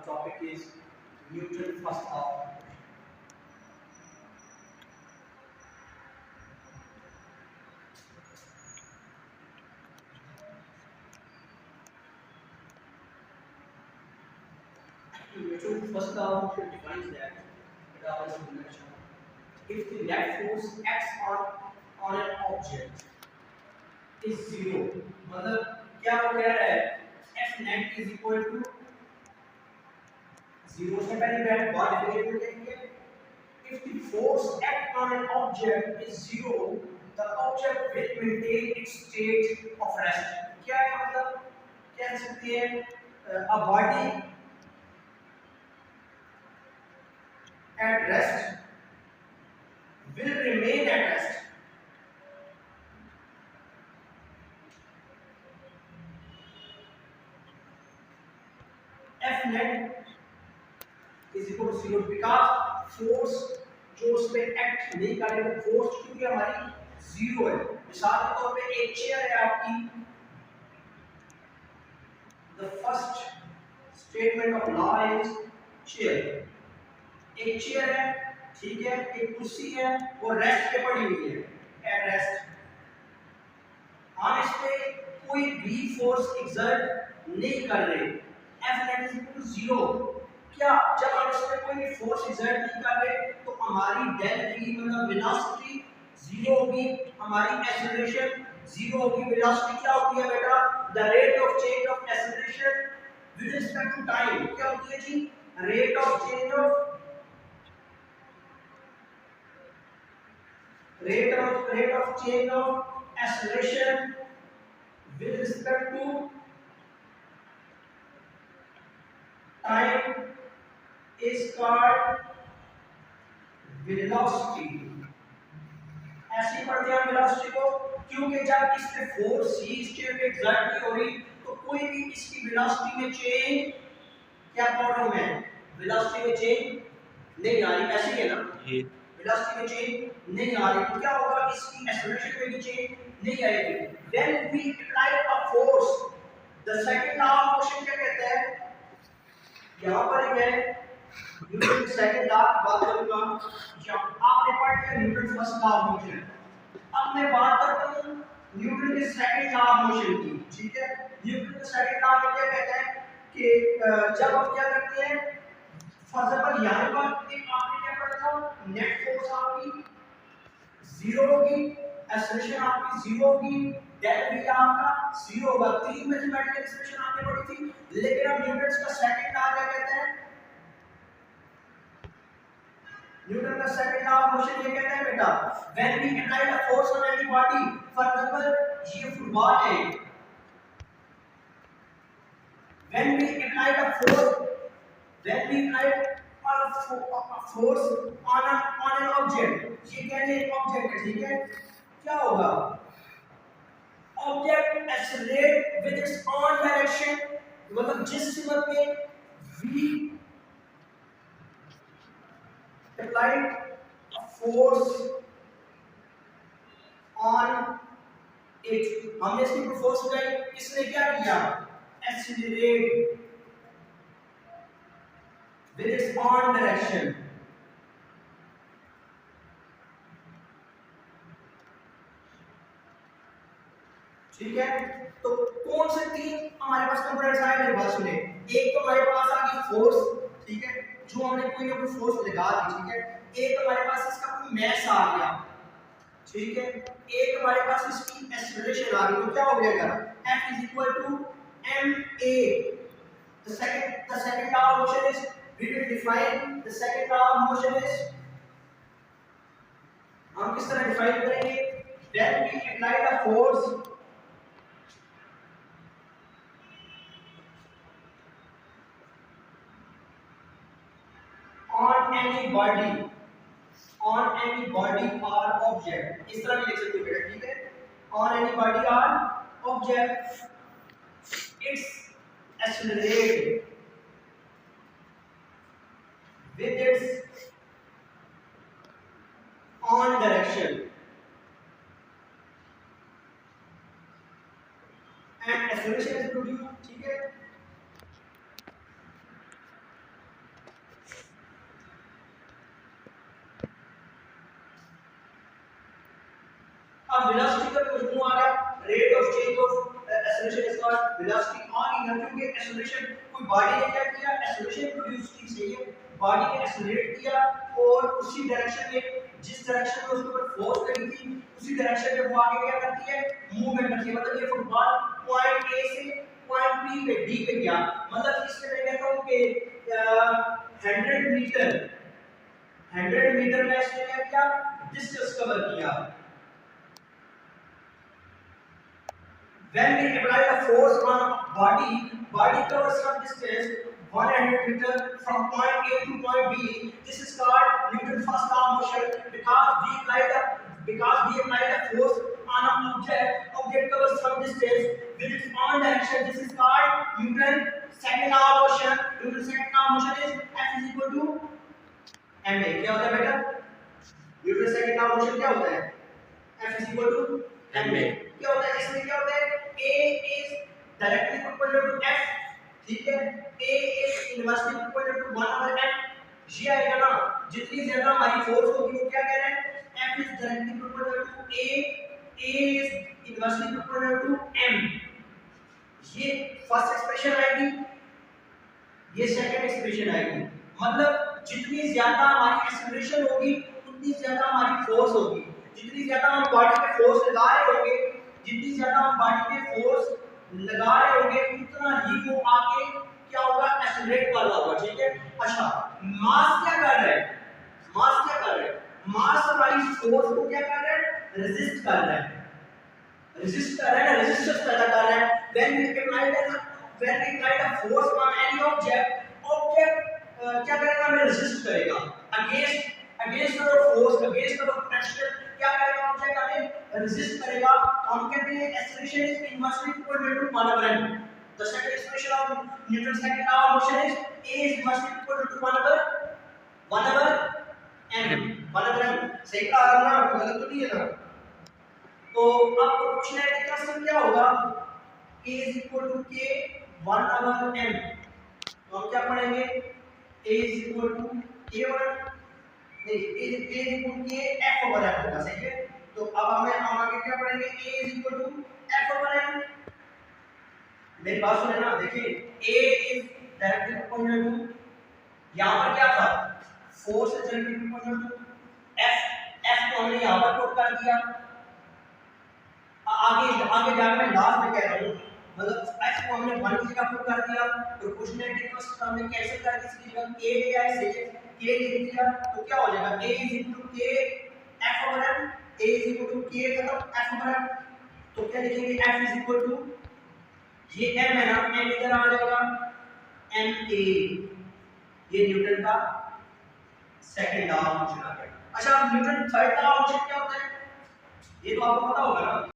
The topic is Newton first law. Newton's first law defines that if the net force acts on an object is zero, मतलब क्या वो कह रहा है F net is equal to zero से पहले बात डेफिनेशन क्या है if the force act on an object is zero, the object will maintain its state of rest. क्या है मतलब कह सकते हैं a body at rest will remain at rest. F net is equal to zero because force जो उस पे act नहीं कर रही वो फोर्स क्योंकि हमारी जीरो है। मिसाल के तौर पे एक चेयर है आपकी, the first statement of law is chair. एक चेयर है, ठीक है, एक कुर्सी है, वो रेस्ट पे पड़ी हुई है, एट रेस्ट। हम इस पे कोई भी फोर्स एक्सर्ट नहीं कर रहे, F net is equal to zero. क्या जब हम इस पे कोई फोर्स एक्सर्ट नहीं कर रहे तो हमारी डेल v मतलब वेलोसिटी जीरो होगी, हमारी एक्सेलरेशन जीरो होगी। वेलोसिटी क्या होती है बेटा? The rate of change of acceleration with respect to time. क्या होती है जी? Rate of change of rate of change of acceleration with respect to time is called velocity। ऐसे पढ़ते हैं velocity को क्योंकि जब इस पे फोर्स ही स्टेट पे एग्जर्ट नहीं हो रही तो कोई भी इसकी वेलोसिटी में चेंज क्या प्रॉब्लम है? वेलोसिटी में चेंज नहीं आ रही, ऐसे ही है ना? वेलोसिटी में चेंज नहीं आ रही तो क्या होगा? इसकी एक्सेलरेशन में भी चेंज नहीं आएगी। When we apply a force, the second law of motion क्या कहता है? यहां पर मैं न्यूटन के सेकंड लॉ की बात करूंगा। जब आपने पढ़ लिया Newton first law of motion, अब मैं बात करता हूं न्यूटन के सेकंड लॉ ऑफ मोशन की। ठीक है, न्यूटन के सेकंड लॉ में क्या कहता है कि जब हम क्या करते हैं, फॉर एग्जांपल यहां पर एक आपने क्या पढ़ा था, नेट फोर्स आपकी जीरो होगी, एक्सेलरेशन आपकी जीरो होगी, डेल v आपका जीरो होगा। तीन मैथमेटिकल एक्सप्रेशन आपने पढ़ी थी। लेकिन अब न्यूटन का सेकंड लॉ क्या कहता है? न्यूटन का सेकंड लॉ ऑफ मोशन ये कहता है बेटा, when we apply the force on any body, for example ये फुटबॉल है, when we apply the force, when we apply a force on an object, ये कहने एक ऑब्जेक्ट है, ठीक है, क्या होगा? Object accelerate with its own direction, मतलब जिस सीमा पे we applied a force on it, हमने इसके ऊपर फोर्स लगाई, इसने क्या किया? Accelerate with its own direction। ठीक है, तो कौन से तीन हमारे पास कंपोनेंट्स आए? मेरे बात सुने। एक तो हमारे पास आ गई फोर्स, ठीक है, जो हमने कोई ना कोई फोर्स लगा दी, ठीक है। एक हमारे पास इसका कोई मैस आ गया, ठीक है। एक हमारे पास इसकी एक्सेलरेशन आ गई, तो क्या हो जाएगा? F is equal to ma। The second law of motion is, we will define the second law of motion is, हम किस तरह डिफाइन करेंगे? When we apply the force on any body or object, इस तरह भी लिख सकते हो बेटा, ठीक है। On any body or object, it's accelerate with its own direction and acceleration is produced, ठीक है। अब वेलोसिटी का मजमू आ गया, rate of change of acceleration is called velocity on in, क्योंकि एक्सेलरेशन कोई बॉडी ने क्या किया, एक्सेलरेशन प्रोड्यूस की, सही है, बॉडी ने एक्सेलरेट किया और उसी डायरेक्शन में, जिस डायरेक्शन में उसके ऊपर फोर्स लगी थी उसी डायरेक्शन में वो आगे क्या करती है, मूवमेंट करती है। मतलब ये फुटबॉल पॉइंट ए से पॉइंट बी पे डी पे गया, मतलब इसमें मैं कहता हूं कि 100 मीटर में इसने क्या किया, डिस्टेंस कवर किया। When we apply the force on a body, body covers some distance 100 meter from point A to point B. This is called Newton's first law of motion because we apply the force on an object. Object covers some distance with its own direction. This is called Newton's second law of motion. Newton's second law of motion is F is equal to ma. क्या होता है बेटा? Newton's second law of motion क्या होता है? F is equal to ma. क्या होता है इसमें, क्या होता है, A is directly proportional to F, ठीक है, A is inversely proportional to 1 over M। ये आएगा ना, जितनी ज्यादा हमारी फोर्स होगी वो क्या कह रहे हैं, F is directly proportional to A is inversely proportional to M। ये फर्स्ट एक्सप्रेशन आएगी, ये सेकंड एक्सप्रेशन आएगी। मतलब जितनी ज्यादा हमारी एक्सेलरेशन होगी उतनी ज्यादा हमारी फोर्स होगी, जितनी ज्यादा हम बॉडी पे फोर्स लगा रहे होंगे, जितनी ज्यादा हम बॉडी पे फोर्स लगा रहे होंगे उतना ही वो आगे क्या होगा, एक्सेलरेट कर रहा होगा, ठीक है। अच्छा, मास क्या कर रहा है, मास क्या कर रहा है, मास हमारी फोर्स को क्या कर रहा है, रेजिस्ट कर रहा है, रेजिस्ट कर रहा है, रेजिस्टेंस पैदा कर रहा है। when we apply the force on any object, क्या करेगा, हमें रेजिस्ट करेगा against our force, against our potential, क्या करेगा, ऑब्जेक्ट हमें रेजिस्ट करेगा। हम कहते हैं acceleration is inversely proportional to 1 over m। The second expression of Newton second law of motion is a is inversely proportional to 1 over m। 1 over m सही कहा ना, गलत तो नहीं है ना। तो अब प्रोपोर्शनैलिटी का सम क्या होगा, a is equal to k 1 over m। तो हम क्या पढ़ेंगे, a is equal to k over नहीं, a is equal to k f over m होगा, सही है। तो अब हम आगे क्या पढ़ेंगे, a is equal to f over m। मेरी बात सुने ना, देखिए a is directly proportional to, यहाँ पर क्या था, force is directly proportional to f को हमने यहाँ पर पुट कर दिया। आगे जाकर मैं लास्ट में कह रहा हूँ, मतलब f को हमने 1 की जगह पुट कर दिया, प्रोपोर्शनैलिटी को हमने कैंसिल कर दी, इसकी जगह k ले आए, सही है, k लिख दिया, तो क्या हो जाएगा, a is equal to k f over m, a is equal to k मतलब f over m। तो क्या लिखेंगे, f is equal to, ये m है ना, m इधर आ जाएगा ma, ये न्यूटन का सेकंड लॉ ऑफ मोशन आ गया। अच्छा, Newton third law of motion क्या होता है, ये तो आपको पता होगा ना।